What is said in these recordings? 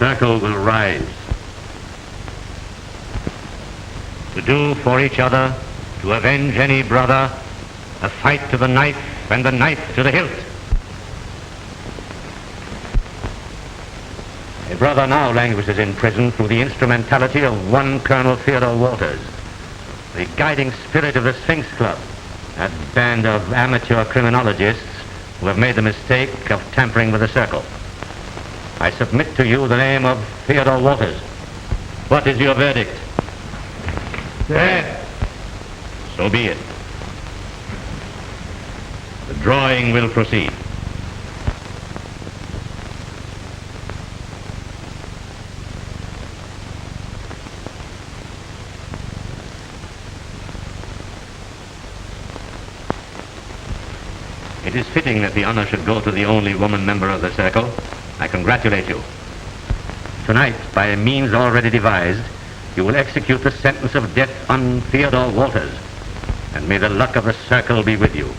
circle will rise. To do for each other, to avenge any brother, a fight to the knife and the knife to the hilt. A brother now languishes in prison through the instrumentality of one Colonel Theodore Wolters, the guiding spirit of the Sphinx Club, that band of amateur criminologists who have made the mistake of tampering with the circle. I submit to you the name of Theodore Wolters. What is your verdict? Dead. So be it. The drawing will proceed. It is fitting that the honor should go to the only woman member of the circle. I congratulate you. Tonight, by a means already devised, you will execute the sentence of death on Theodore Wolters, and may the luck of the circle be with you.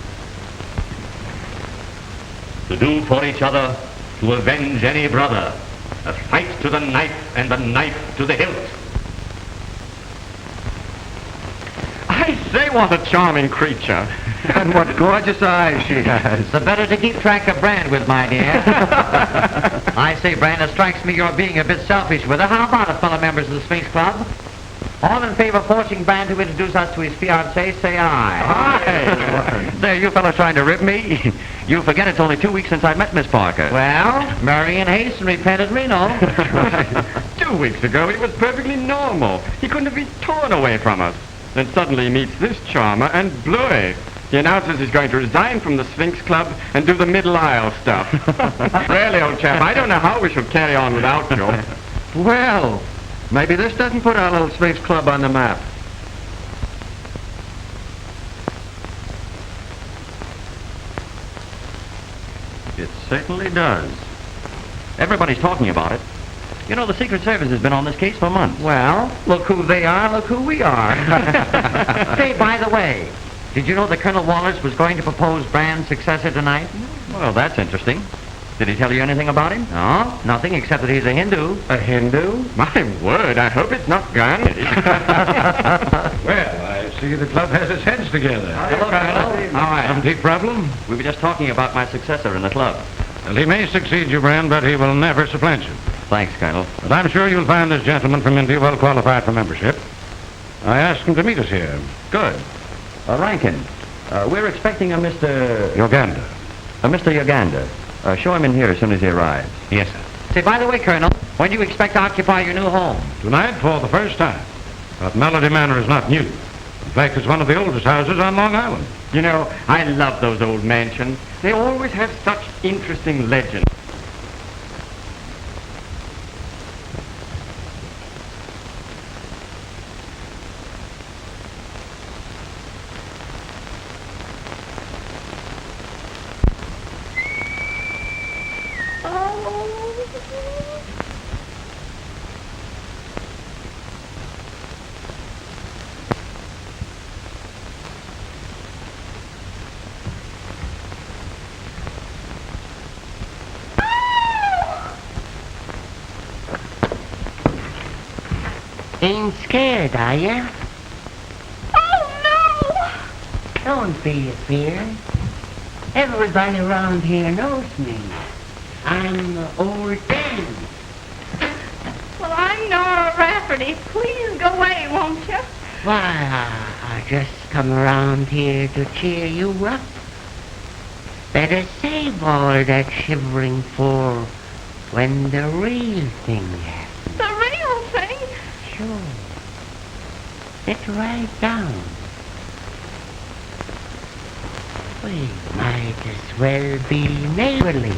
To do for each other, to avenge any brother, a fight to the knife and the knife to the hilt. I say, what a charming creature. And what gorgeous eyes she has. The better to keep track of Brand with, my dear. I say, Brand, it strikes me you're being a bit selfish with her. How about it, fellow members of the Sphinx Club? All in favor of forcing Brand to introduce us to his fiancée, say aye. Aye. There, you fellows trying to rip me? You forget it's only 2 weeks since I met Miss Parker. Well, marry in haste and repent at Reno. Right. 2 weeks ago, he was perfectly normal. He couldn't have been torn away from us. Then suddenly he meets this charmer and Bluey. He announces he's going to resign from the Sphinx Club and do the Middle Isle stuff. Really, old chap, I don't know how we should carry on without you. Well, maybe this doesn't put our little Sphinx Club on the map. It certainly does. Everybody's talking about it. You know, the Secret Service has been on this case for months. Well, look who they are, look who we are. Say, by the way, did you know that Colonel Wallace was going to propose Brand's successor tonight? Well, that's interesting. Did he tell you anything about him? No, nothing except that he's a Hindu. A Hindu? My word, I hope it's not Gandhi. Well, I see the club has its heads together. Hello, Colonel. All right. Some deep problem? We were just talking about my successor in the club. Well, he may succeed you, Brand, but he will never supplant you. Thanks, Colonel. But I'm sure you'll find this gentleman from India well qualified for membership. I asked him to meet us here. Good. Rankin, we're expecting a Mr. Yoganda. Mr. Yoganda. Show him in here as soon as he arrives. Yes, sir. Say, by the way, Colonel, when do you expect to occupy your new home? Tonight for the first time. But Melody Manor is not new. In fact, it's one of the oldest houses on Long Island. You know, I love those old mansions. They always have such interesting legends. Ain't scared, are ya? Oh, no! Don't be afeard. Everybody around here knows me. I'm Old Ben. Well, I'm Nora Rafferty. Please go away, won't you? Why, I just come around here to cheer you up. Better save all that shivering for when the real thing happens. The real thing? Sure. Sit right down. We might as well be neighborly.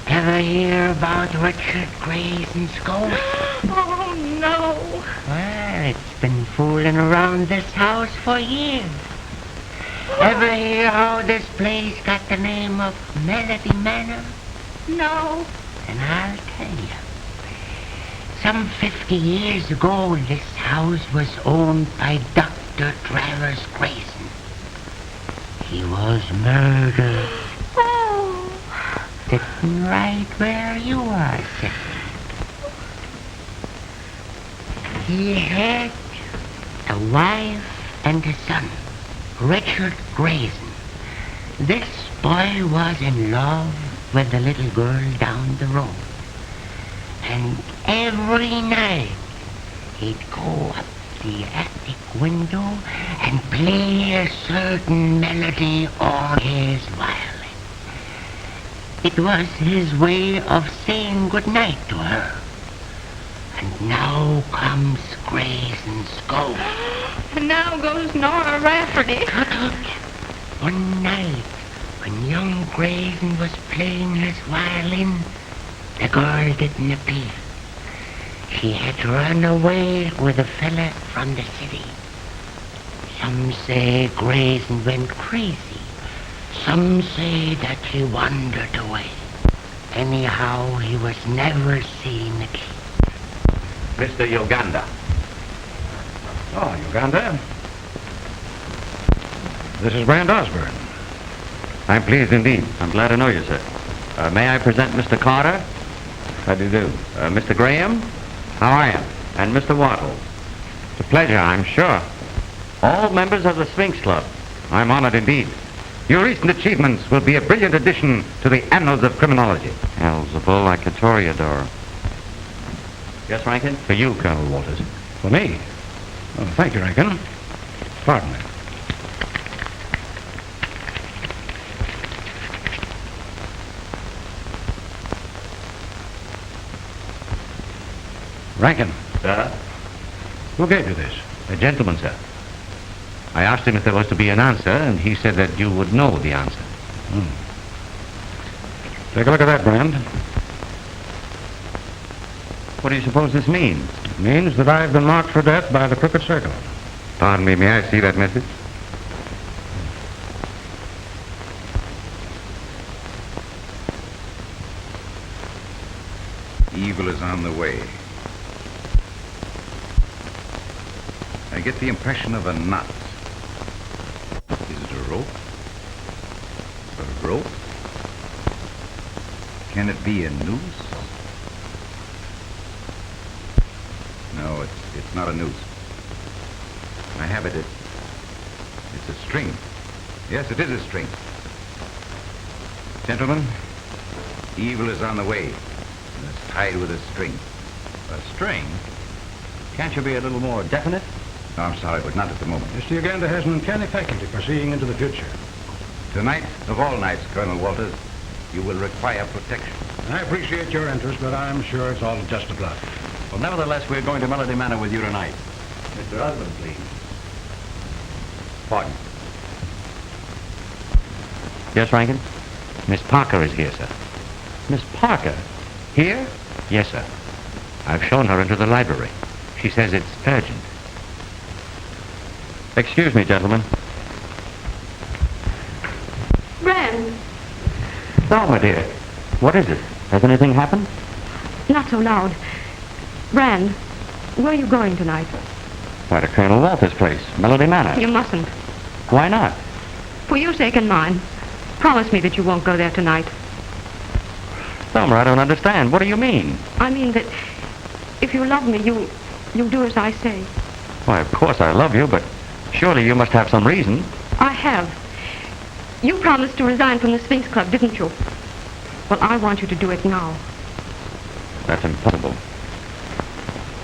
Ever hear about Richard Grayson's ghost? Oh, no. Well, it's been fooling around this house for years. Ever hear how this place got the name of Melody Manor? No. And I'll tell you. Some 50 years ago, this house was owned by Dr. Travers Grayson. He was murdered. Oh. sitting right where you are sitting. He had a wife and a son, Richard Gleason. This boy was in love with the little girl down the road. And every night he'd go up the attic window and play a certain melody on his violin. It was his way of saying good night to her. And now comes Gleason's ghost. And now goes Nora Rafferty. Tut. One night, when young Gleason was playing his violin, the girl didn't appear. She had run away with a fella from the city. Some say Gleason went crazy. Some say that he wandered away. Anyhow, he was never seen again. Mr. Yoganda. Oh, Yoganda. This is Brand Osborne. I'm pleased indeed. I'm glad to know you, sir. May I present Mr. Carter? How do you do? Mr. Graham? How are you? And Mr. Wattle? It's a pleasure, I'm sure. All members of the Sphinx Club. I'm honored indeed. Your recent achievements will be a brilliant addition to the annals of criminology. Elzebul like a toreador. Yes, Rankin? For you, Colonel Wolters. For me? Oh, thank you, Rankin. Pardon me. Rankin, Sir? who gave you this? A gentleman, sir. I asked him if there was to be an answer, and he said that you would know the answer. Take a look at that, Brand. What do you suppose this means? It means that I've been marked for death by the Crooked Circle. Pardon me, may I see that message? Evil is on the way. I get the impression of a knot. Is it a rope? A rope? Can it be a noose? No, it's not a noose. I have it. It's a string. Yes, it is a string. Gentlemen, evil is on the way, and it's tied with a string. A string? Can't you be a little more definite? No, I'm sorry, but not at the moment. Mr. Yoganda has an uncanny faculty for seeing into the future. Tonight, of all nights, Colonel Wolters, you will require protection. I appreciate your interest, but I'm sure it's all just a bluff. Well, nevertheless, we're going to Melody Manor with you tonight. Mr. Osborne, please. Pardon. Yes, Rankin? Miss Parker is here, sir. Miss Parker? Here? Yes, sir. I've shown her into the library. She says it's urgent. Excuse me, gentlemen. Brand, Thelma, dear. What is it? Has anything happened? not so loud. Brand, where are you going tonight? Why, to Colonel Walter's place, Melody Manor. You mustn't. Why not? For your sake and mine, promise me that you won't go there tonight. Thelma, I don't understand. What do you mean? I mean that if you love me, you'll do as I say. Why, of course I love you, but surely you must have some reason. I have. You promised to resign from the Sphinx Club, didn't you? Well, I want you to do it now. That's impossible.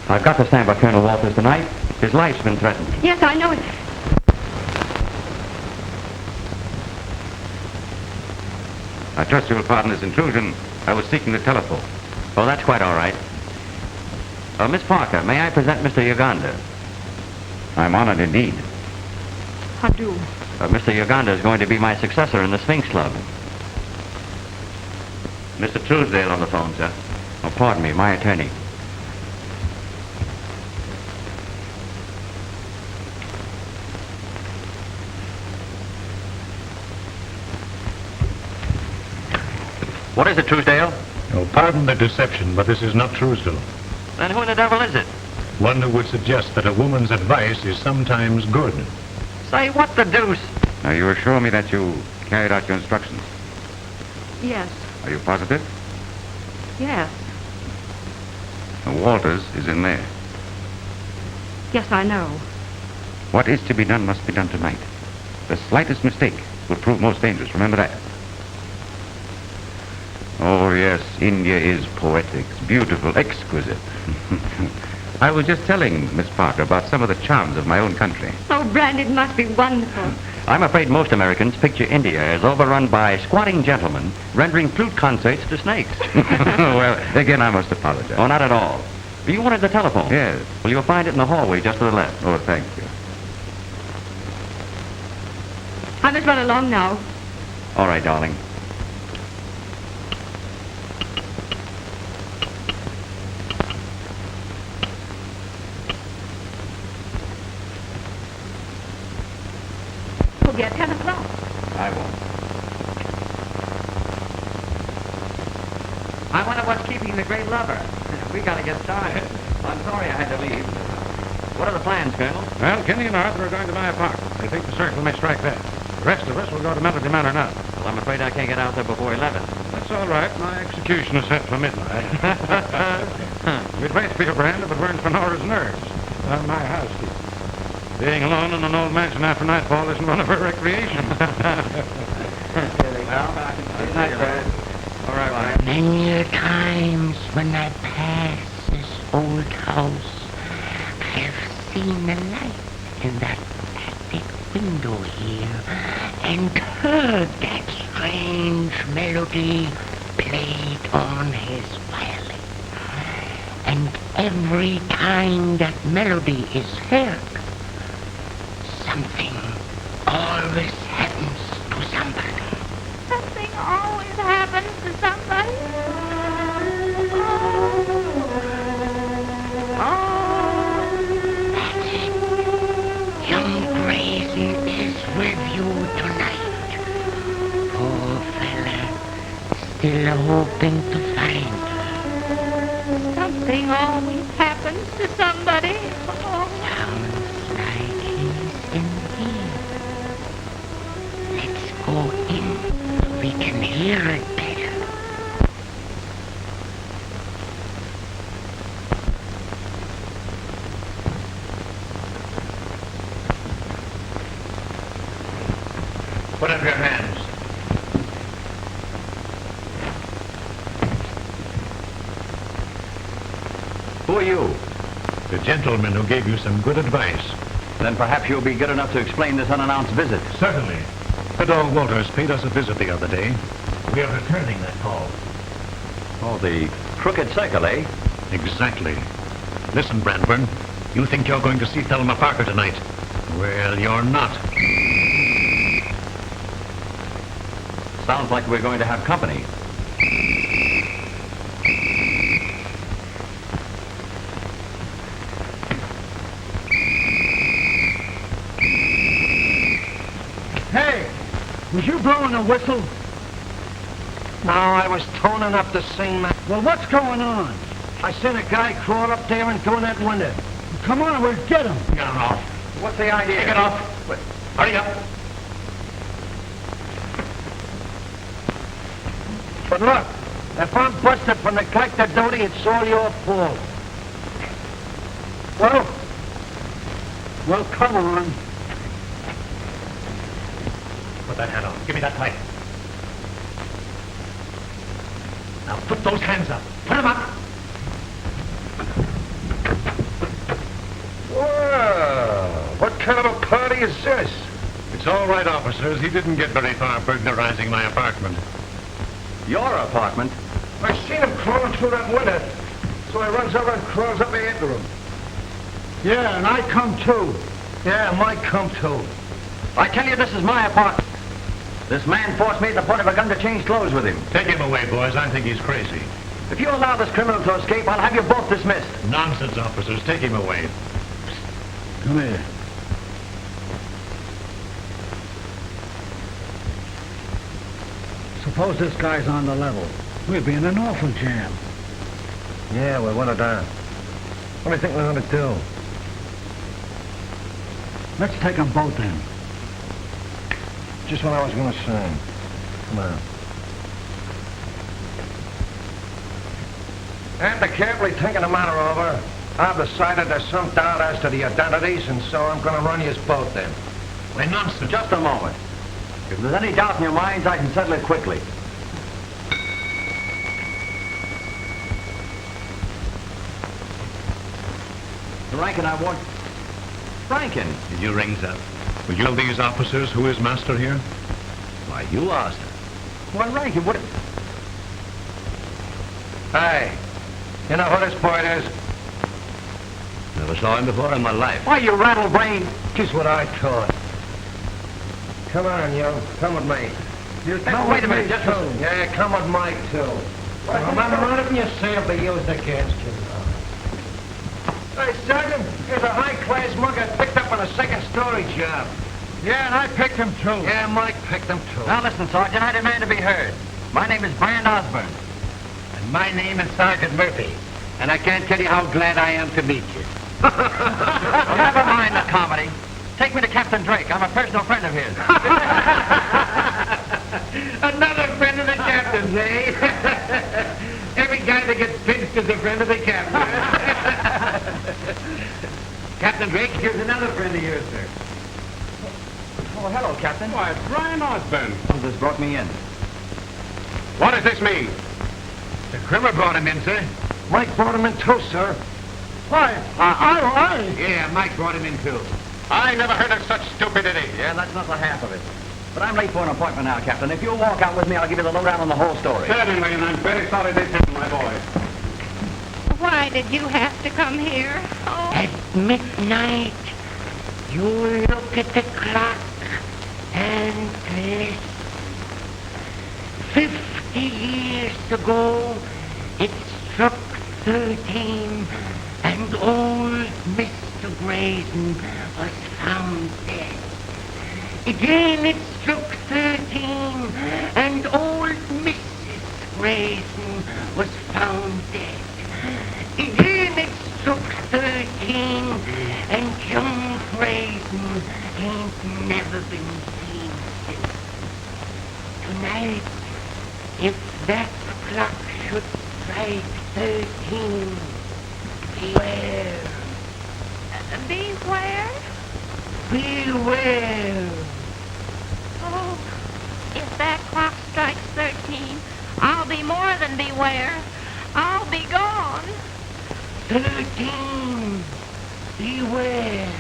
I've got to stand by Colonel Walters tonight. His life's been threatened. Yes, I know it. I trust you will pardon this intrusion. I was seeking the telephone. Oh, that's quite all right. Miss Parker, may I present Mr. Yoganda? I'm honored indeed. I do. Mr. Yoganda is going to be my successor in the Sphinx Club. Mr. Truesdale on the phone, sir. Oh, pardon me, my attorney. What is it, Truesdale? Oh, pardon the deception, but this is not Truesdale. Then who in the devil is it? One who would suggest that a woman's advice is sometimes good. Say, what the deuce? Now, you assure me that you carried out your instructions. Yes. Are you positive? Yes. Wolters is in there. Yes, I know. What is to be done must be done tonight. The slightest mistake will prove most dangerous. Remember that. Oh, yes, India is poetic, beautiful, exquisite. I was just telling Miss Parker about some of the charms of my own country. Oh, Brand, it must be wonderful. I'm afraid most Americans picture India as overrun by squatting gentlemen rendering flute concerts to snakes. Well, again, I must apologize. Oh, not at all. You wanted the telephone? Yes. Well, you'll find it in the hallway just to the left. Oh, thank you. I must run along now. All right, darling. We'll be at 10 o'clock. I won't. I wonder what's keeping the great lover. We gotta get started. I'm sorry I had to leave. What are the plans, Colonel? Well, Kinny and Arthur are going to my apartment. They think the circle may strike there. The rest of us will go to Melody Manor now. Well, I'm afraid I can't get out there before 11. That's all right. My execution is set for midnight. We'd wait for your Brand if it weren't for Nora's nurse. My housekeeper. Being alone in an old mansion after nightfall isn't one of her recreations. All right, Ryan. Many a times when I pass this old house, I have seen the light in that attic window here and heard that strange melody played on his violin. And every time that melody is heard, something always happens to somebody. Something always happens to somebody. That's it. Young Grayson is with you tonight. Poor fella, still hoping to find her. Something always happens to somebody. Sounds like he's in here. Let's go in so we can hear it better. Put up your hands. Who are you? The gentleman who gave you some good advice. Then perhaps you'll be good enough to explain this unannounced visit. Certainly. Theodore Wolters paid us a visit the other day. We are returning that call. Oh, the crooked circle, eh? Exactly. Listen, Brandburn. You think you're going to see Thelma Parker tonight. Well, you're not. Sounds like we're going to have company. Hey, was you blowing a whistle? No, I was toning up the same man. Well, what's going on? I seen a guy crawl up there and go in that window. Come on, we'll get him. Get off. What's the idea? Take it off. Hurry up. But look, if I'm busted for neglect of duty, it's all your fault. Well, come on. Put that hat on. Give me that pipe. Now put those hands up. Put them up. Whoa, what kind of a party is this? It's all right, officers. He didn't get very far burglarizing my apartment. Your apartment? I seen him crawling through that window, so I runs over and crawls up after him. Yeah, and I come too. Yeah, might come too. I tell you, this is my apartment. This man forced me at the point of a gun to change clothes with him. Take him away, boys. I think he's crazy. If you allow this criminal to escape, I'll have you both dismissed. Nonsense, officers. Take him away. Come here. Suppose this guy's on the level. We'll be in an awful jam. Yeah, we want it down. What do you think we're going to do? Let's take them both in. Just what I was going to say. Come on. After carefully thinking the matter over, I've decided there's some doubt as to the identities, and so I'm going to run you both then. Wait, nonsense. Just a moment. If there's any doubt in your minds, I can settle it quickly. Rankin, I want... Rankin! Did you ring, Zap? Will you tell these officers who is master here? Why, you asked her. Why, Rankin, what... Hey, you know who this boy is? Never saw him before in my life. Why, you rattle-brain? Just what I thought. Come on, you. Come with me. No, wait a minute, just too. Yeah, come with Mike, too. Remember, anything you say will be used against you. Hey, Sergeant, here's a high-class mug I picked up on a second-story job. Yeah, and I picked him, too. Yeah, Mike picked him, too. Now listen, Sergeant, I demand to be heard. My name is Brand Osborne. And my name is Sergeant Murphy. And I can't tell you how glad I am to meet you. Never mind the comedy. Take me to Captain Drake. I'm a personal friend of his. Another friend of the captain's, eh? Every guy that gets pinched is a friend of the captain. Captain Drake, here's another friend of yours, sir. Oh, hello, Captain. Why, it's Brian Osborne. This brought me in. What does this mean? The Crimmer brought him in, sir. Mike brought him in, too, sir. Why, Yeah, Mike brought him in, too. I never heard of such stupidity. Yeah, that's not the half of it. But I'm late for an appointment now, Captain. If you'll walk out with me, I'll give you the lowdown on the whole story. Certainly, and I'm very sorry this happened, my boy. Why did you have to come here? Oh. At midnight, you look at the clock and listen. 50 years ago, it struck 13, and old Mr. Grayson was found dead. Again it struck 13, and old Mrs. Grayson was found dead. Again it struck 13, and young Grayson ain't never been seen since. Tonight, if that clock should strike 13, beware. Beware? Beware. Oh, if that clock strikes 13, I'll be more than beware. I'll be gone. 13. Beware.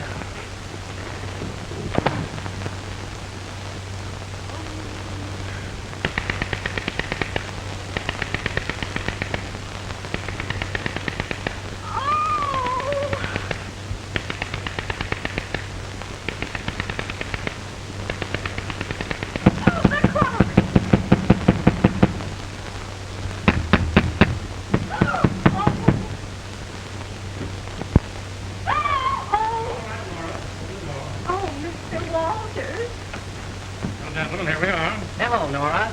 Gentlemen, here we are. Hello, Nora.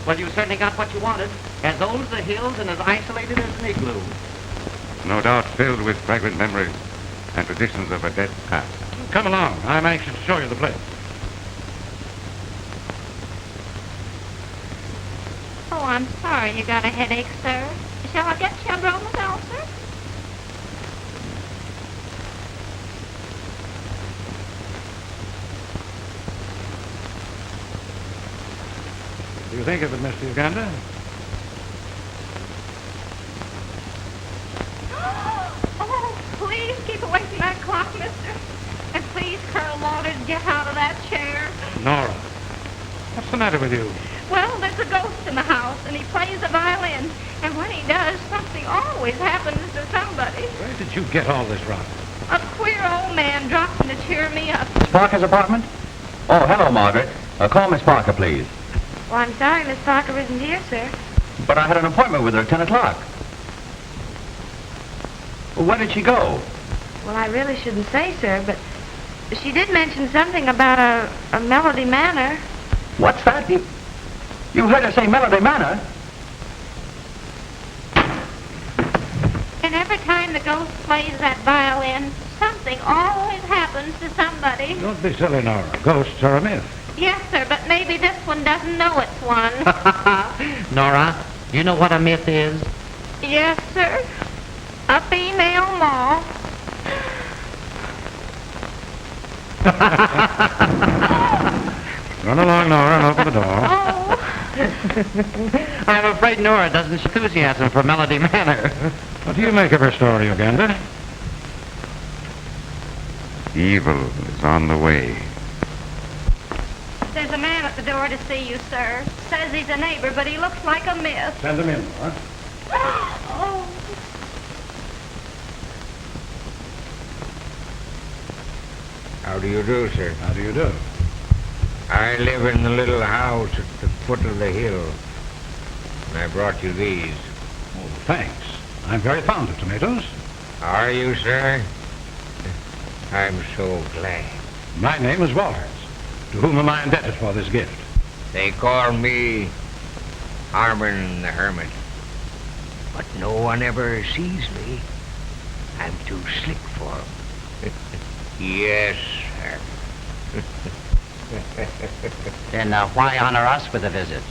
Well, you certainly got what you wanted. As old as the hills and as isolated as an igloo. No doubt filled with fragrant memories and traditions of a dead past. Come along. I'm anxious to show you the place. Oh, I'm sorry you got a headache, sir. Shall I get you a bromazole, sir? What do you think of it, Mr. Yoganda? Oh, please keep away from that clock, mister. And please, Colonel Wolters, get out of that chair. Nora, what's the matter with you? Well, there's a ghost in the house, and he plays the violin. And when he does, something always happens to somebody. Where did you get all this from? A queer old man dropped in to cheer me up. Miss Parker's apartment? Oh, hello, Margaret. Call Miss Parker, please. Well, I'm sorry Miss Parker isn't here, sir. But I had an appointment with her at 10 o'clock. Well, where did she go? Well, I really shouldn't say, sir, but she did mention something about a Melody Manor. What's that? You heard her say Melody Manor? And every time the ghost plays that violin, something always happens to somebody. Don't be silly, Nora. Ghosts are a myth. Yes, sir, but maybe this one doesn't know it's one. Nora, You know what a myth is? Yes, sir. A female moth. Run along, Nora, and open the door. Oh. I'm afraid Nora doesn't show enthusiasm for Melody Manor. What do you make of her story, Yoganda? Evil is on the way. There's a man at the door to see you, sir. Says he's a neighbor, but he looks like a myth. Send him in, Nora. Oh. How do you do, sir? How do you do? I live in the little house at the foot of the hill. And I brought you these. Oh, thanks. I'm very fond of tomatoes. Are you, sir? I'm so glad. My name is Wolters. To whom am I indebted for this gift? They call me Harmon the hermit. But no one ever sees me. I'm too slick for 'em. Yes, sir. Then why honor us with a visit?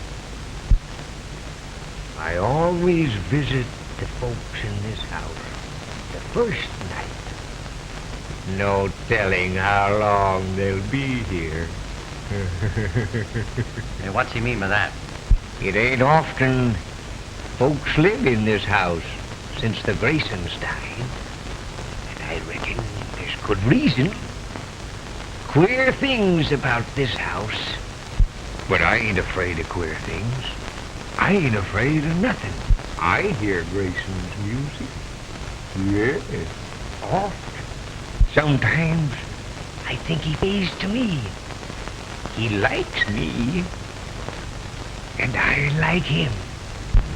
I always visit the folks in this house the first night. No telling how long they'll be here. And what's he mean by that? It ain't often folks live in this house since the Gleasons died. And I reckon there's good reason. Queer things about this house. But I ain't afraid of queer things. I ain't afraid of nothing. I hear Grayson's music. Yes, often. Sometimes I think he plays to me. He likes me. And I like him.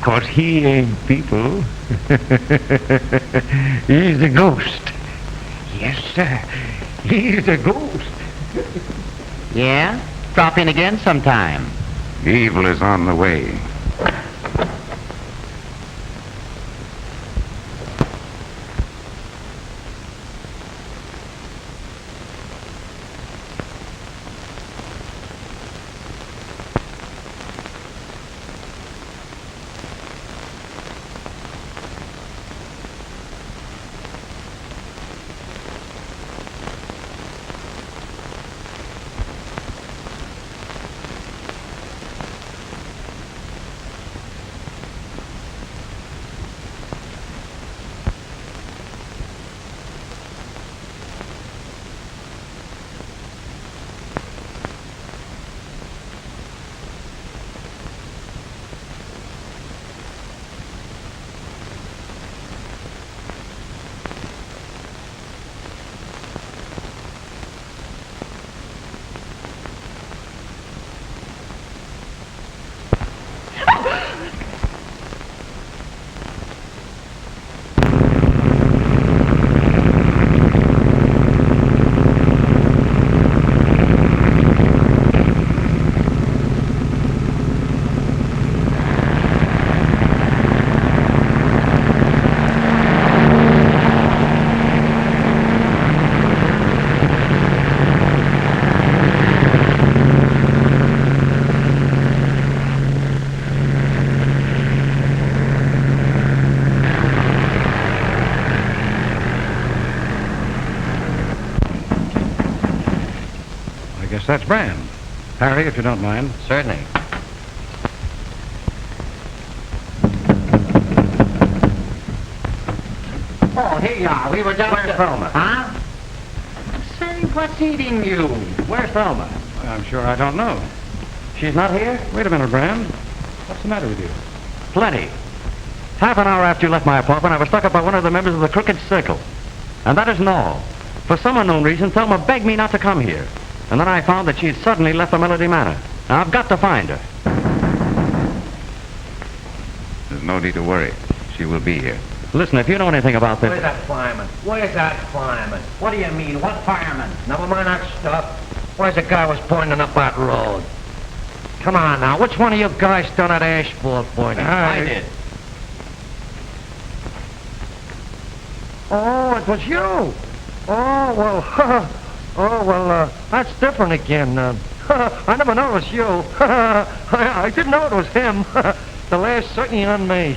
'Cause he ain't people. He's a ghost. Yes, sir. He's a ghost. Yeah? Drop in again sometime. Evil is on the way. That's Bran. Harry, if you don't mind. Certainly. Oh, here you are. We were just... Where's Thelma? Huh? Say, what's eating you? Where's Thelma? I'm sure I don't know. She's not here? Wait a minute, Bran. What's the matter with you? Plenty. Half an hour after you left my apartment, I was stuck up by one of the members of the Crooked Circle. And that isn't all. For some unknown reason, Thelma begged me not to come here. And then I found that she had suddenly left the Melody Manor. Now, I've got to find her. There's no need to worry. She will be here. Listen, if you know anything about this... Where's that fireman? Where's that fireman? What do you mean? What fireman? Never mind that stuff. Where's the guy who was pointing up that road? Come on now. Which one of you guys done that asphalt pointing? I did. Oh, it was you. Oh, well, that's different again. I never knew it was you. I didn't know it was him. the last certainly on me.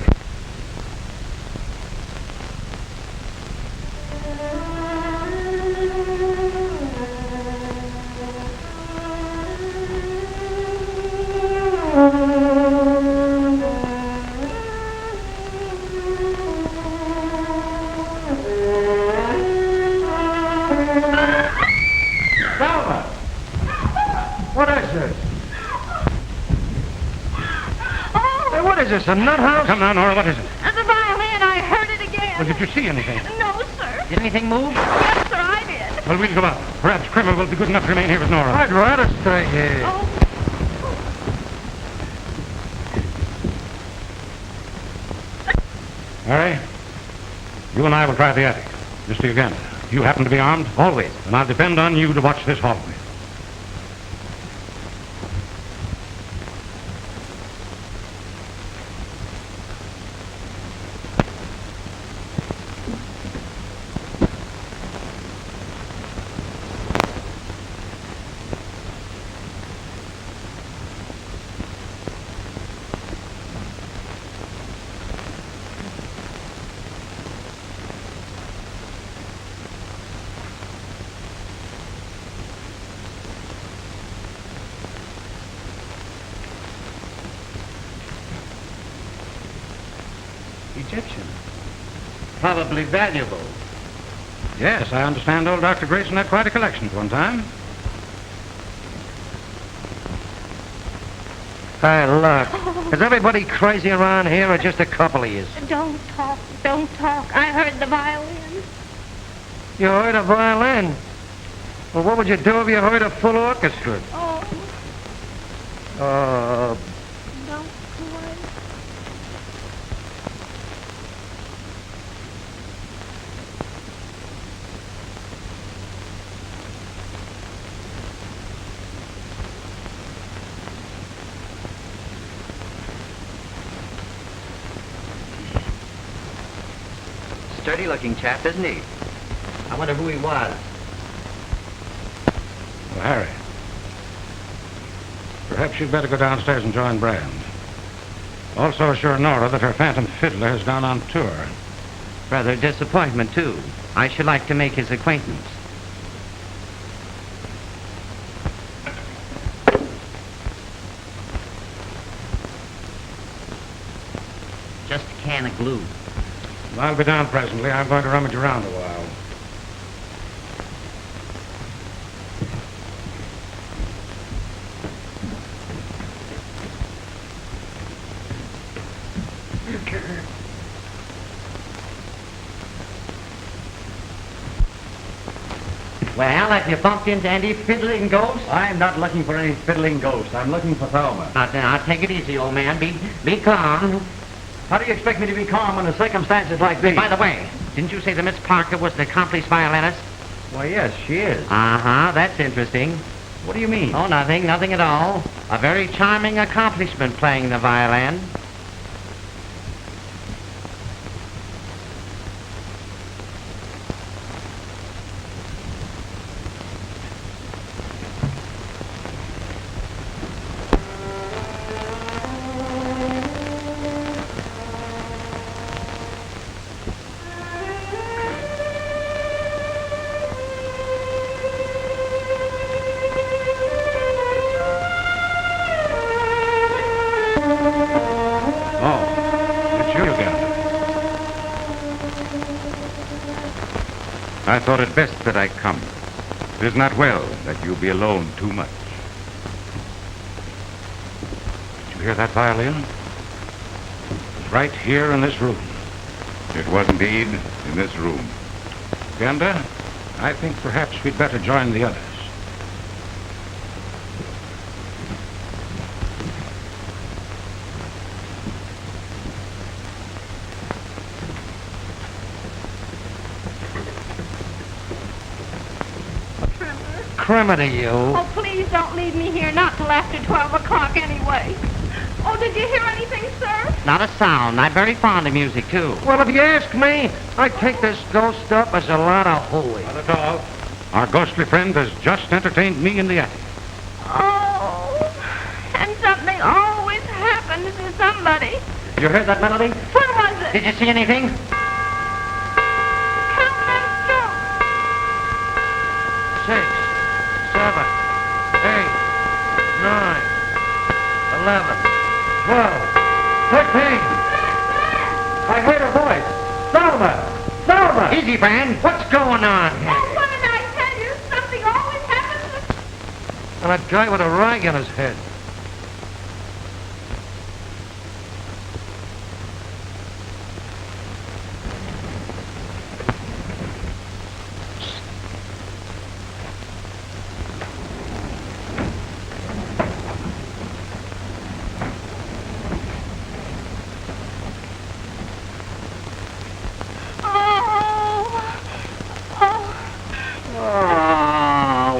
Thelma! What is this? Hey, what is this, a nut house? Come now, Nora, what is it? The violin, I heard it again. Well, did you see anything? No, sir. Did anything move? Yes, sir, I did. Well, we'll go out. Perhaps Crimmer will be good enough to remain here with Nora. I'd rather stay here. Oh, Harry, you and I will try the attic. Mr. Yoganda, you happen to be armed? Always. And I'll depend on you to watch this hallway. Egyptian. Probably valuable. Yes, I understand old Dr. Gleason had quite a collection at one time. Hey, look. Is everybody crazy around here or just a couple of yous? don't talk. Don't talk. I heard the violin. You heard a violin? Well, what would you do if you heard a full orchestra? Oh, don't play. Sturdy-looking chap, isn't he? I wonder who he was. Well, Harry, perhaps you'd better go downstairs and join Brand. Also assure Nora that her phantom fiddler has gone on tour. Rather a disappointment, too. I should like to make his acquaintance. Just a can of glue. I'll be down presently. I'm going to rummage around a while. Well, have you bumped into any fiddling ghosts? I'm not looking for any fiddling ghost. I'm looking for Thelma. Now, take it easy, old man. Be calm. How do you expect me to be calm under circumstances like these? By the way, didn't you say that Miss Parker was an accomplished violinist? Why, yes, she is. Uh-huh, that's interesting. What do you mean? Oh, nothing at all. A very charming accomplishment playing the violin. I thought it best that I come. It is not well that you be alone too much. Did you hear that violin? It was right here in this room. It was indeed in this room. Yoganda, I think perhaps we'd better join the others. Crimmer to you. Oh, please don't leave me here, not till after 12 o'clock anyway. Oh, did you hear anything, sir? Not a sound. I'm very fond of music, too. Well, if you ask me, I take this ghost up as a lot of hooey. Not at all. Our ghostly friend has just entertained me in the attic. Oh, and something always happens to somebody. You heard that melody? Where was it? Did you see anything? Count them strong. 6, 7, 8, 9, 11, 12, 13. I heard a voice. Thelma! Thelma! Easy, Brand. What's going on here? Oh, what did I tell you? Something always happens. And a guy with a rag on his head.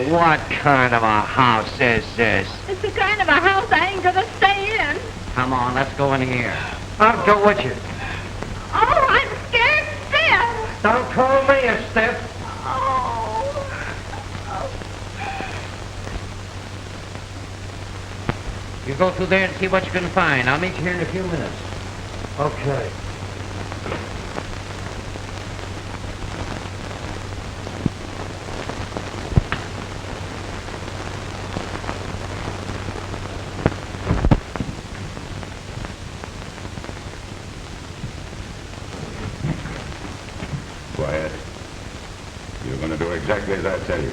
What kind of a house is this? It's the kind of a house I ain't gonna stay in. Come on, let's go in here. I'll go with you. Oh, I'm scared stiff. Don't call me a stiff. Oh. You go through there and see what you can find. I'll meet you here in a few minutes. Okay. Quiet. You're going to do exactly as I tell you.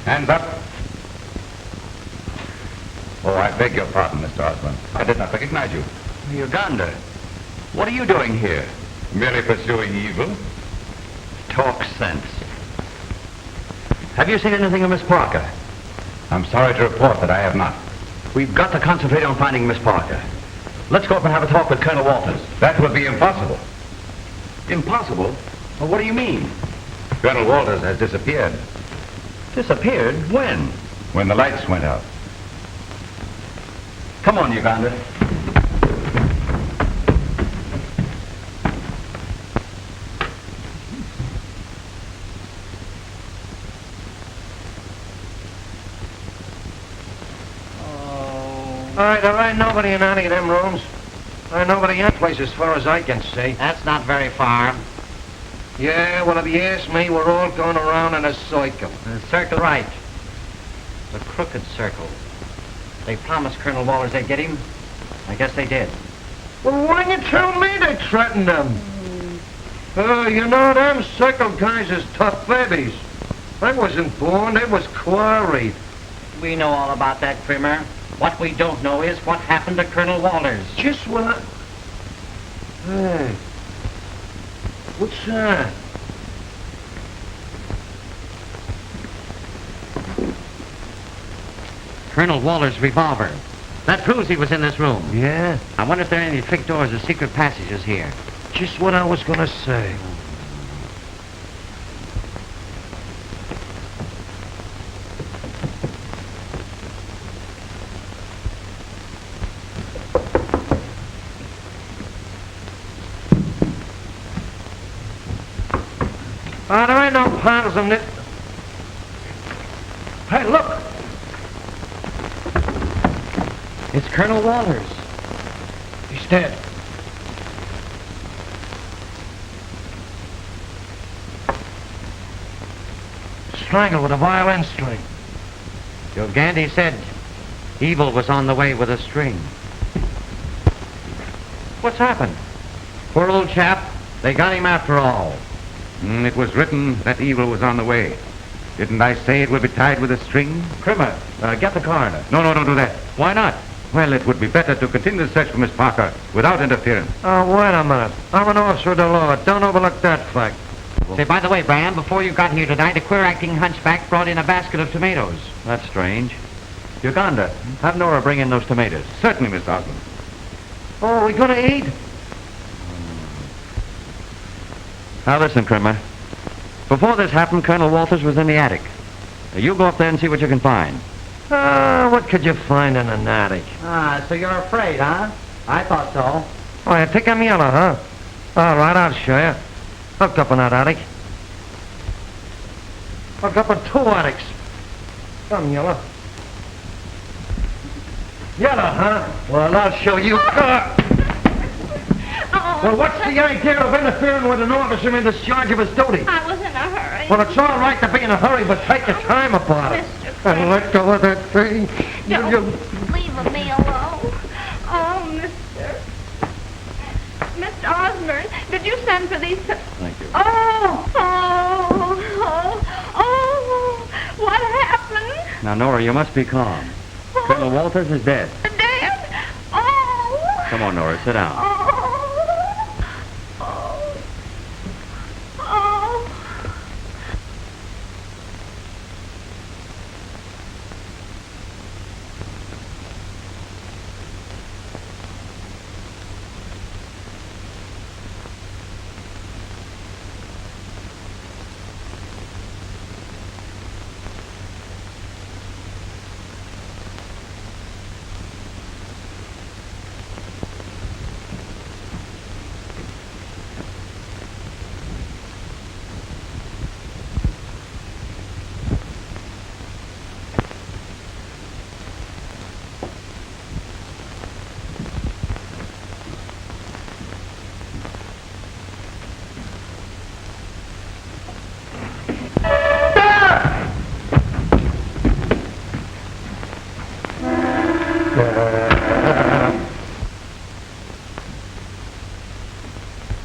Hands up. Oh, I beg your pardon, Mr. Osborne. I did not recognize you. Yoganda, what are you doing here? Merely pursuing evil. Talk sense. Have you seen anything of Miss Parker? I'm sorry to report that I have not. We've got to concentrate on finding Miss Parker. Let's go up and have a talk with Colonel Wolters. That would be impossible. Impossible? Well, what do you mean? Colonel Wolters has disappeared Disappeared? When? when the lights went out. Come on, Yoganda. All right, there ain't nobody in any of them rooms. There ain't nobody in that place as far as I can see. That's not very far. Yeah, well, if you ask me, we're all going around in a circle. Circle right. It's a crooked circle. They promised Colonel Wolters they'd get him. I guess they did. Well, why didn't you tell me they threatened them? You know, them circle guys is tough babies. I wasn't born, they was quarried. We know all about that, Crimmer. What we don't know is what happened to Colonel Wolters. Just when I... Hey. What's that? Colonel Wolters' revolver. That proves he was in this room. Yeah? I wonder if there are any trick doors or secret passages here. Just what I was gonna say. There ain't no panels in this. Hey, look! It's Colonel Wolters. He's dead. Strangled with a violin string. Yoganda said evil was on the way with a string. What's happened? Poor old chap. They got him after all. It was written that evil was on the way. Didn't I say it would be tied with a string? Crimmer, get the coroner. No, don't do that. Why not? Well, it would be better to continue the search for Miss Parker without interference. Oh, wait a minute. I'm an officer of the law. Don't overlook that fact. Say, by the way, Bram, before you got here tonight, a queer-acting hunchback brought in a basket of tomatoes. That's strange. Yoganda, have Nora bring in those tomatoes. Certainly, Miss Osborne. Oh, we gonna eat? Now listen, Crimmer. Before this happened, Colonel Wolters was in the attic. You go up there and see what you can find. What could you find in an attic? So you're afraid, huh? I thought so. Oh, you think I'm yellow, huh? All right, I'll show you. Hooked up in that attic. Hooked up in 2 attics. I'm yellow. Yellow, huh? Well, I'll show you. Well, what's the idea of interfering with an officer in discharge of his duty? I was in a hurry. Well, it's all right to be in a hurry, but take your time about it. And let go of that thing. Don't leave me alone. Oh, Mr. Osborne, did you send for these? Thank you. Oh, what happened? Now, Nora, you must be calm. Colonel Wolters is dead. Dead? Oh. Come on, Nora, sit down. Oh.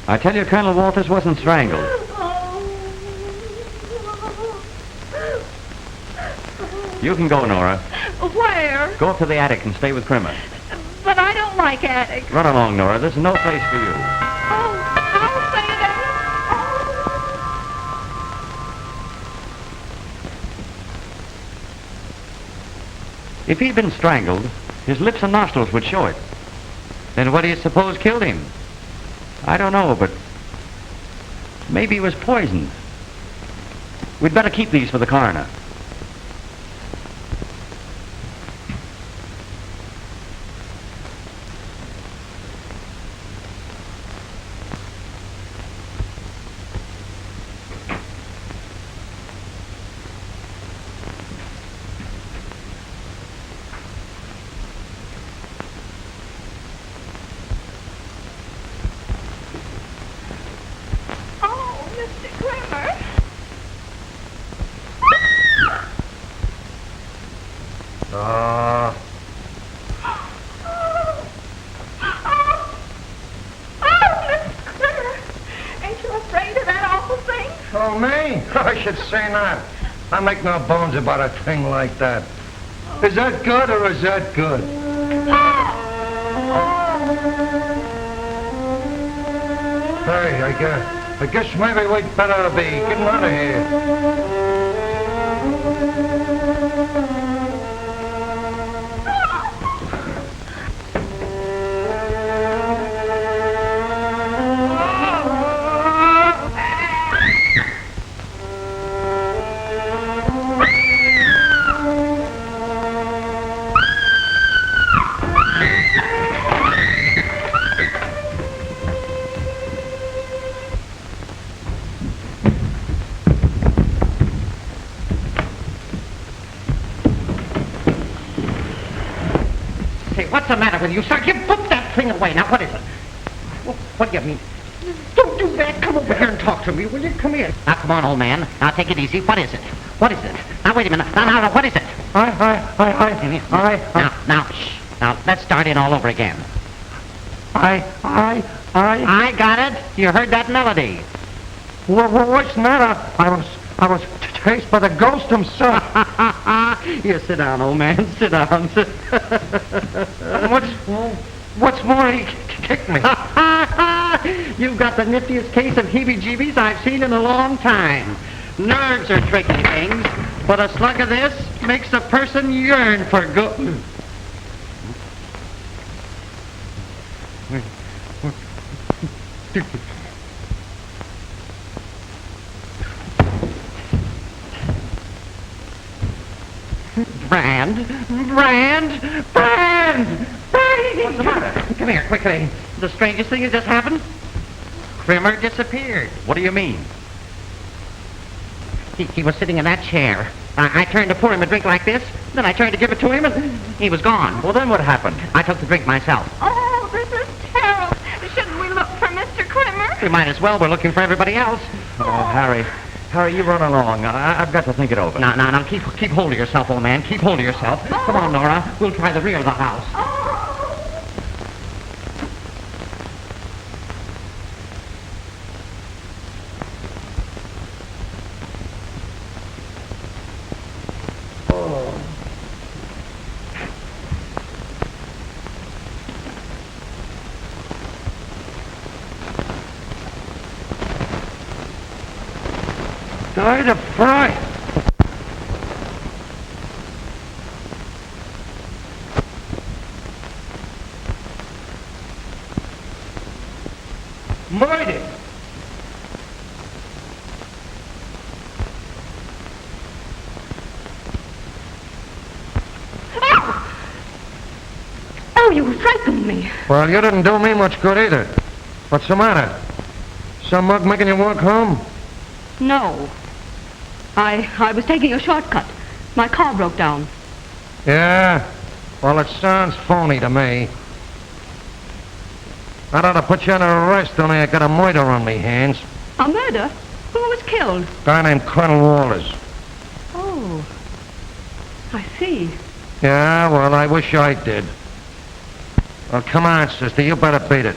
I tell you, Colonel Wolters wasn't strangled. You can go, Nora. Where? Go up to the attic and stay with Crimmer. But I don't like attics. Run along, Nora. There's no place for you. Oh, I'll say that. If he'd been strangled, his lips and nostrils would show it. Then what do you suppose killed him? I don't know, but maybe he was poisoned. We'd better keep these for the coroner. I should say not. I make no bones about a thing like that. Is that good or is that good? Hey, I guess maybe we'd better be getting out of here. What's the matter with you, sir? You put that thing away. Now, what is it? What do you mean? Don't do that. Come over here and talk to me, will you? Come here. Now, come on, old man. Now, take it easy. What is it? What is it? Now, wait a minute. Now, what is it? Now, shh. Now, let's start in all over again. I got it. You heard that melody. What's the matter? I was chased by the ghost himself. Here, sit down, old man. Sit down. What's more, he kicked me. You've got the niftiest case of heebie-jeebies I've seen in a long time. Nerves are tricky things, but a slug of this makes a person yearn for good. Brand! What's the matter? Come here, quickly. The strangest thing has just happened. Crimmer disappeared. What do you mean? He was sitting in that chair. I turned to pour him a drink like this, then I turned to give it to him, and he was gone. Well, then what happened? I took the drink myself. Oh, this is terrible. Shouldn't we look for Mr. Crimmer? We might as well. We're looking for everybody else. Oh, Harry, you run along. I've got to think it over. Now, keep hold of yourself, old man. Keep hold of yourself. Come on, Nora. We'll try the rear of the house. Died of fright. Murdered. Oh, you frightened me. Well, you didn't do me much good either. What's the matter? Some mug making you walk home? No. I was taking a shortcut. My car broke down. Yeah? Well, it sounds phony to me. I ought to put you under arrest, only I got a murder on me hands. A murder? Who was killed? A guy named Colonel Walters. Oh. I see. Yeah, well, I wish I did. Well, come on, sister. You better beat it.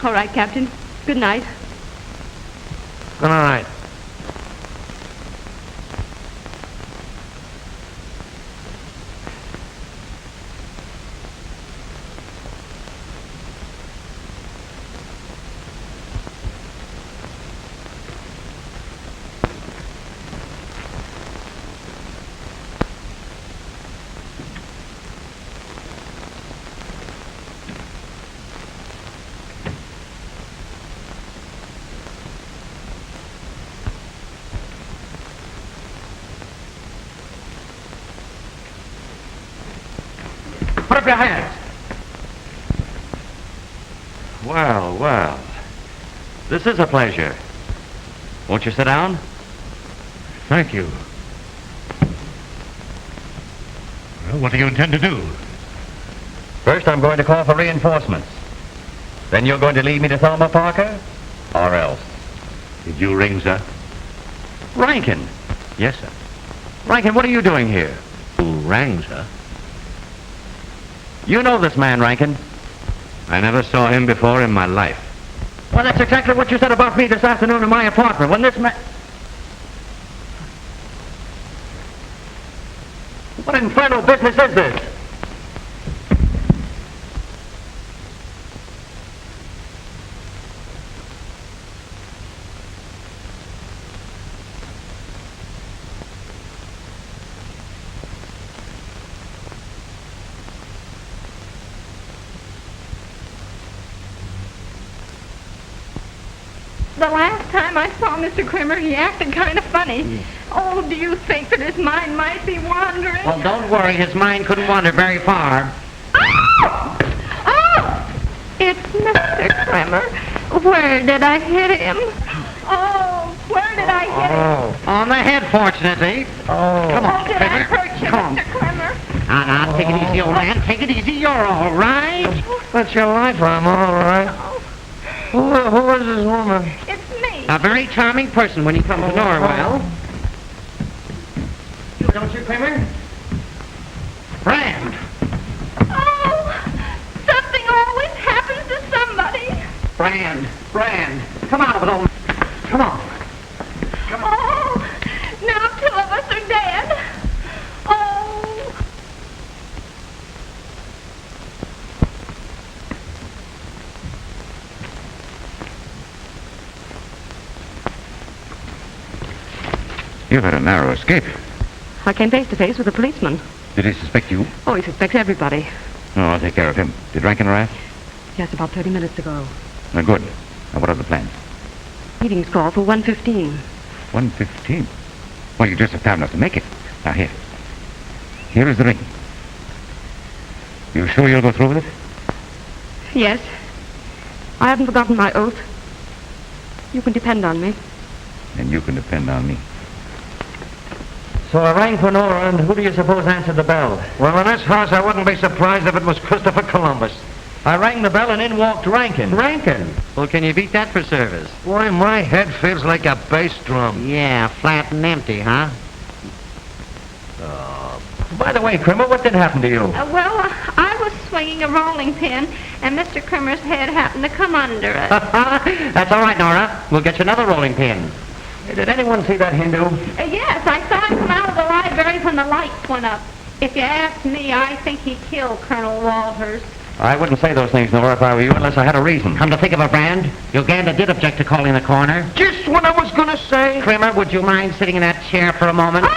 All right, Captain. Good night. Good night. Put up your hands. Well. This is a pleasure. Won't you sit down? Thank you. Well, what do you intend to do? First, I'm going to call for reinforcements. Then you're going to lead me to Thelma Parker? Or else? Did you ring, sir? Rankin. Yes, sir. Rankin, what are you doing here? Who rang, sir? You know this man, Rankin. I never saw him before in my life. Well, that's exactly what you said about me this afternoon in my apartment. When this man... What infernal business is this? The last time I saw Mr. Crimmer, he acted kind of funny. Oh, do you think that his mind might be wandering? Well, don't worry. His mind couldn't wander very far. Oh! It's Mr. Crimmer. Where did I hit him? Oh, where did I hit him? On the head, fortunately. Come on, Oh, did I Crimmer. hurt you, Come on. Mr. Crimmer? Now, take it easy, old man. Take it easy. You're all right. That's your life, I'm all right. Who is this woman? It's me. A very charming person when you come to Norwell. You don't you, Crimmer? Brand. Oh, something always happens to somebody. Brand. Come out of it, old man. Come on. Oh, now two of us are dead. Oh. You've had a narrow escape. I came face to face with a policeman. Did he suspect you? Oh, he suspects everybody. No, I'll take care of him. Did Rankin arrive? Yes, about 30 minutes ago. Good. Now, what are the plans? Meeting's called for 1:15. 1:15. Well, you just have time enough to make it. Now, here. Here is the ring. You sure you'll go through with it? Yes. I haven't forgotten my oath. You can depend on me. And you can depend on me. So I rang for Nora, and who do you suppose answered the bell? Well, in this house, I wouldn't be surprised if it was Christopher Columbus. I rang the bell, and in walked Rankin. Rankin? Well, can you beat that for service? Why, my head feels like a bass drum. Yeah, flat and empty, huh? By the way, Crimmer, what did happen to you? I was swinging a rolling pin, and Mr. Crimmer's head happened to come under it. That's all right, Nora. We'll get you another rolling pin. Did anyone see that Hindu? Yes, I saw him come out of the library when the lights went up. If you ask me, I think he killed Colonel Wolters. I wouldn't say those things, Nora, if I were you, unless I had a reason. Come to think of it, Brand, Yoganda did object to calling the coroner. Just what I was gonna say. Crimmer, would you mind sitting in that chair for a moment?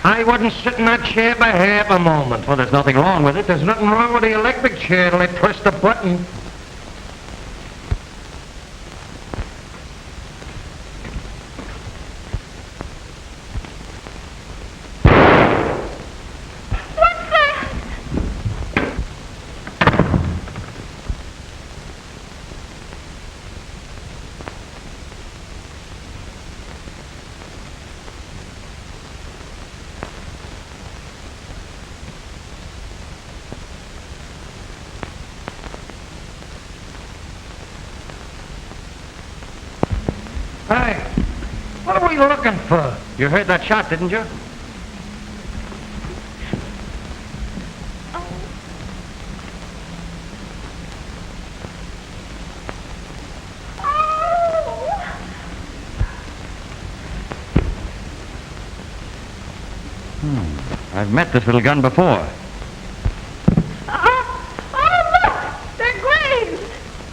I wouldn't sit in that chair by half a moment. Well, there's nothing wrong with it. There's nothing wrong with the electric chair till I press the button. Hey, what are we looking for? You heard that shot, didn't you? I've met this little gun before. Look! They're graves!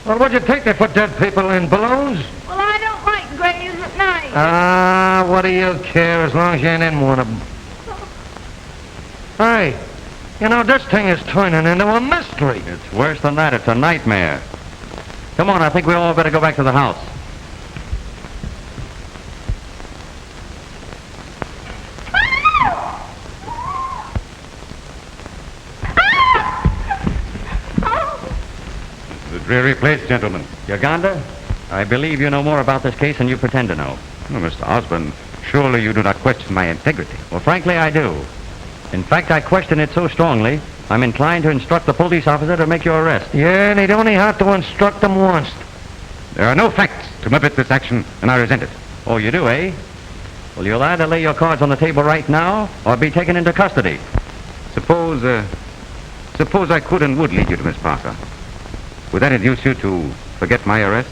Well, what'd you take there for dead people in balloons? Well, I don't like graves at night. What do you care as long as you ain't in one of them? Hey, you know, this thing is turning into a mystery. It's worse than that. It's a nightmare. Come on, I think we all better go back to the house. Dreary place, gentlemen. Yoganda, I believe you know more about this case than you pretend to know. Oh, Mr. Osborne, surely you do not question my integrity. Well, frankly, I do. In fact, I question it so strongly, I'm inclined to instruct the police officer to make your arrest. Yeah, and he'd only have to instruct them once. There are no facts to motivate this action, and I resent it. Oh, you do, eh? Well, you'll either lay your cards on the table right now, or be taken into custody. Suppose I could and would lead you to Miss Parker. Would that induce you to forget my arrest?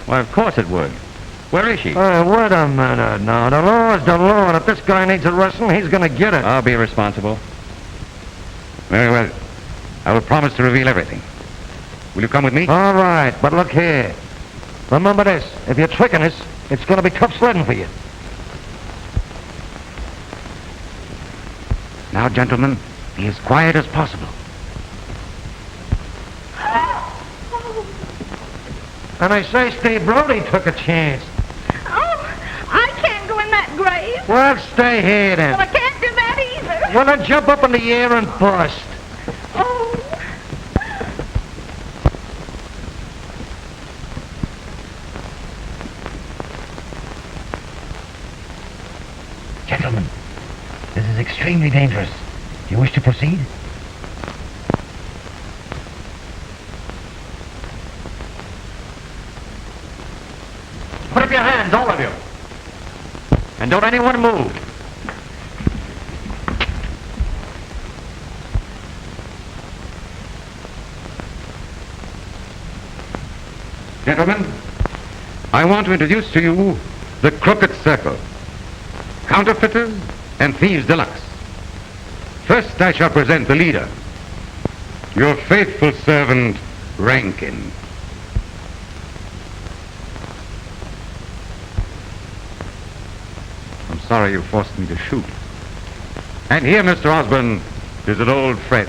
Why, of course it would. Where is she? Wait a minute now. The law's the law, and if this guy needs arresting, he's gonna get it. I'll be responsible. Very well. I will promise to reveal everything. Will you come with me? All right, but look here. Remember this. If you're tricking us, it's gonna be tough sledding for you. Now, gentlemen, be as quiet as possible. And I say Steve Brody took a chance. Oh, I can't go in that grave. Well, stay here then. Well, I can't do that either. Well, then jump up in the air and bust. Oh. Gentlemen, this is extremely dangerous. Do you wish to proceed? Put up your hands, all of you. And don't anyone move. Gentlemen, I want to introduce to you the Crooked Circle. Counterfeiters and thieves deluxe. First I shall present the leader. Your faithful servant, Rankin. I'm sorry you forced me to shoot. And here, Mr. Osborne, is an old friend.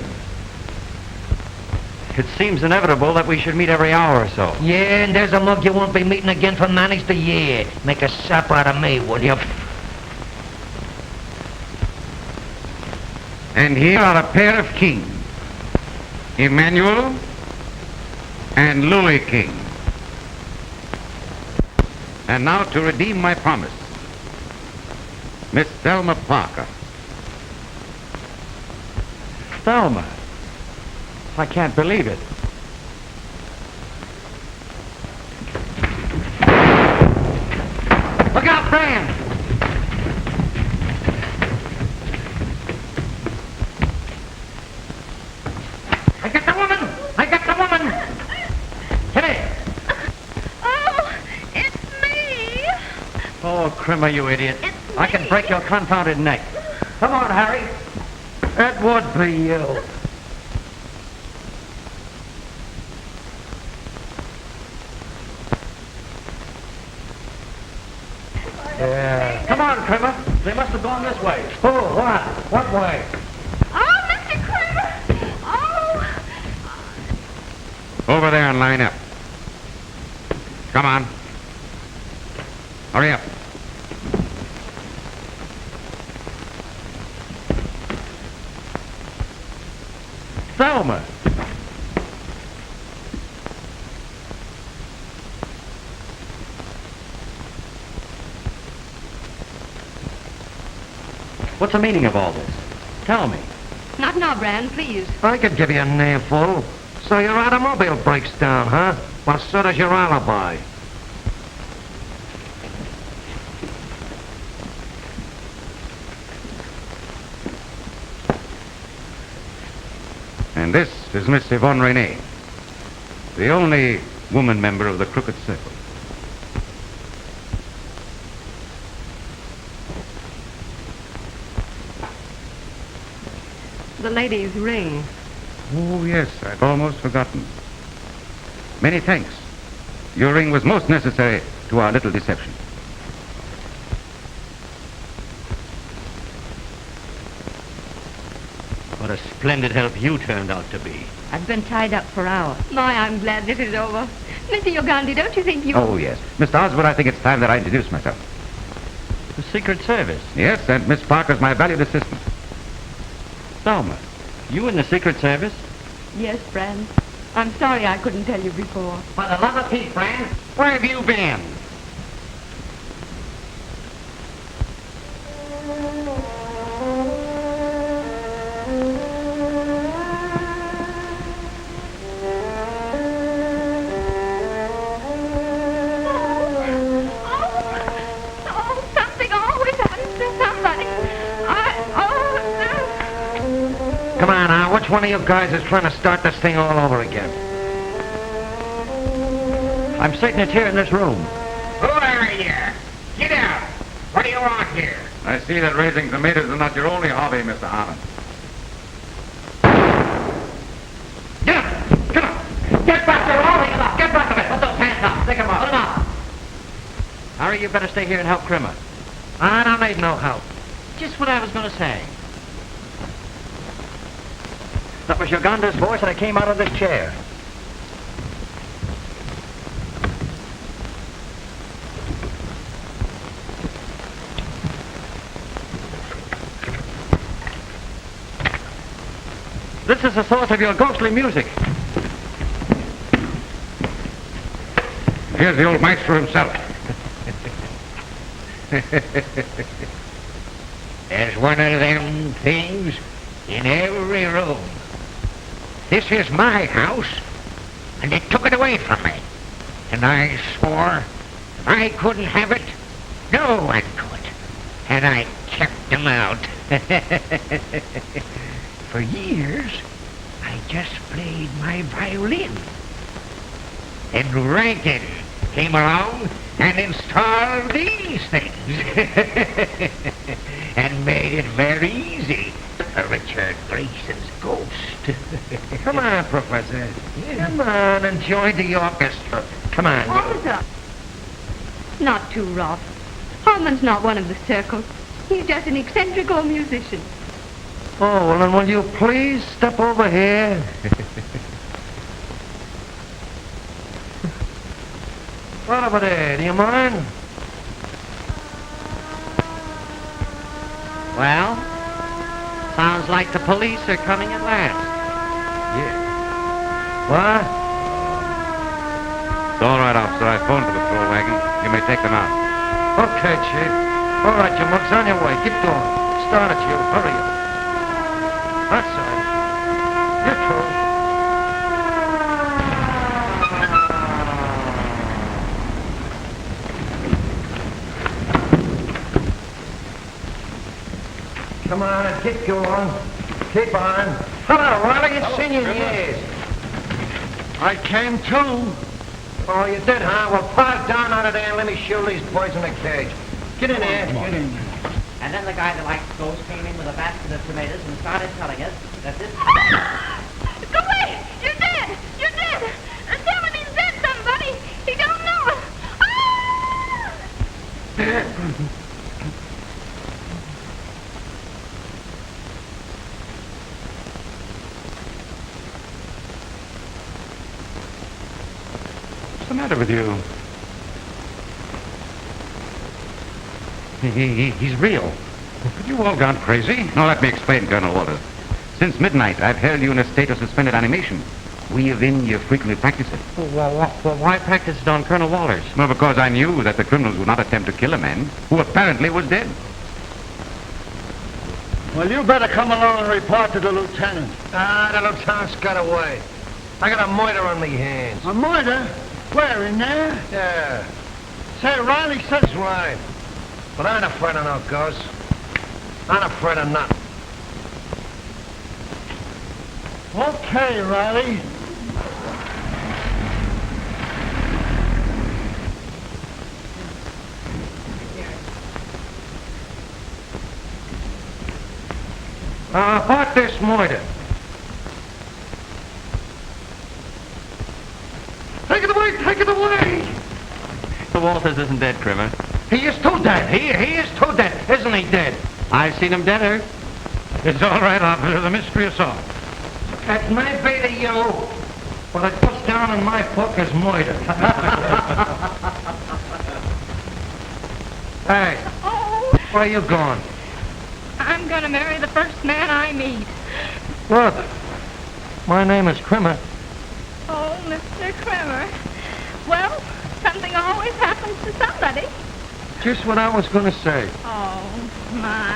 It seems inevitable that we should meet every hour or so. Yeah, and there's a mug you won't be meeting again for many's the year. Make a sap out of me, will you? And here are a pair of kings, Emmanuel and Louis King. And now to redeem my promise, Miss Thelma Parker. Thelma. I can't believe it. Look out, Brand! I got the woman! I got the woman! Kinny! Oh, it's me! Oh, Crimmer, you idiot. It's I can me. break your confounded neck. Come on, Harry. That would be you. Yeah. Come on, Crimmer. They must have gone this way. Oh, what? What way? Oh, Mr. Crimmer! Oh! Over there and line up. Come on. Hurry up. Thelma. What's the meaning of all this? Tell me. Not now, Brand, please. I could give you a namefull. So your automobile breaks down, huh? Well, so does your alibi. And this is Miss Yvonne Renee, the only woman member of the Crooked Circle. The lady's ring. Oh, yes, I'd almost forgotten. Many thanks. Your ring was most necessary to our little deception. What a splendid help you turned out to be. I've been tied up for hours. My, I'm glad this is over. Mr. Yoganda, don't you think you... Oh, yes. Mr. Osborne, I think it's time that I introduce myself. The Secret Service. Yes, and Miss Parker's my valued assistant. Thelma, you in the Secret Service? Yes, Brand. I'm sorry I couldn't tell you before. For the love of Pete, Brand, where have you been? Oh, something always happens to somebody. Come on now, which one of you guys is trying to start this thing all over again? I'm certain it's here in this room. Who are you? Get out! What do you want here? I see that raising tomatoes is not your only hobby, Mr. Harmon. Get up! Get up! Get back there, all of you! Get back of it! Put those hands up! Stick them up! Put them up! Harry, you better stay here and help Crimmer. I don't need no help. Just what I was going to say. That was Yoganda's voice, and it came out of this chair. This is the source of your ghostly music. Here's the old maestro himself. There's one of them things in every room. This is my house, and they took it away from me. And I swore if I couldn't have it, no one could. And I kept them out. For years, I just played my violin. And Rankin came along and installed these things. And made it very easy for Richard Gleason's ghost. Come on, Professor. Come on and join the orchestra. Come on. Officer! Not too rough. Harmon's not one of the circle. He's just an eccentric old musician. Oh, well, then will you please step over here? Right over there, do you mind? Well? Sounds like the police are coming at last. Yeah. What? It's all right, officer. I phoned for the patrol wagon. You may take them out. Okay, Chief. All right, you mugs, on your way. Get going. Start it, you. Hurry up. That's all right. You're through. Come on, get going. Keep on. Hello, Riley. It's seen you in years. I came too. Oh, you did, huh? Well, pile down out of there and let me shoot these boys in the cage. Get in there. Get in. And then the guy that likes ghosts came in with a basket of tomatoes and started telling us that this... Go away! You're dead! You're dead! Thelma, he's dead, somebody! He don't know us! What's the matter with you? He's real. Have you all gone crazy? Now let me explain, Colonel Walters. Since midnight, I've held you in a state of suspended animation. We of in you frequently practice it. Well, why practice it on Colonel Walters? Well, because I knew that the criminals would not attempt to kill a man who apparently was dead. Well, you better come along and report to the lieutenant. The lieutenant's got away. I got a murder on me hands. A murder? Where, in there? Yeah. Say, Riley says... That's right. But I ain't afraid of no ghosts. I ain't afraid of nothing. Okay, Riley. About this murder. Take it away! Take it away! The Walters isn't dead, Crimmer. He is too dead. He is too dead. Isn't he dead? I've seen him deader. It's all right, officer. The mystery is solved. It may be to you, but it puts down in my book as murder. Hey, Oh, where you going? I'm gonna marry the first man I meet. Look, my name is Crimmer. Oh, Mr. Crimmer. Well, something always happens to somebody. Just what I was going to say. Oh, my.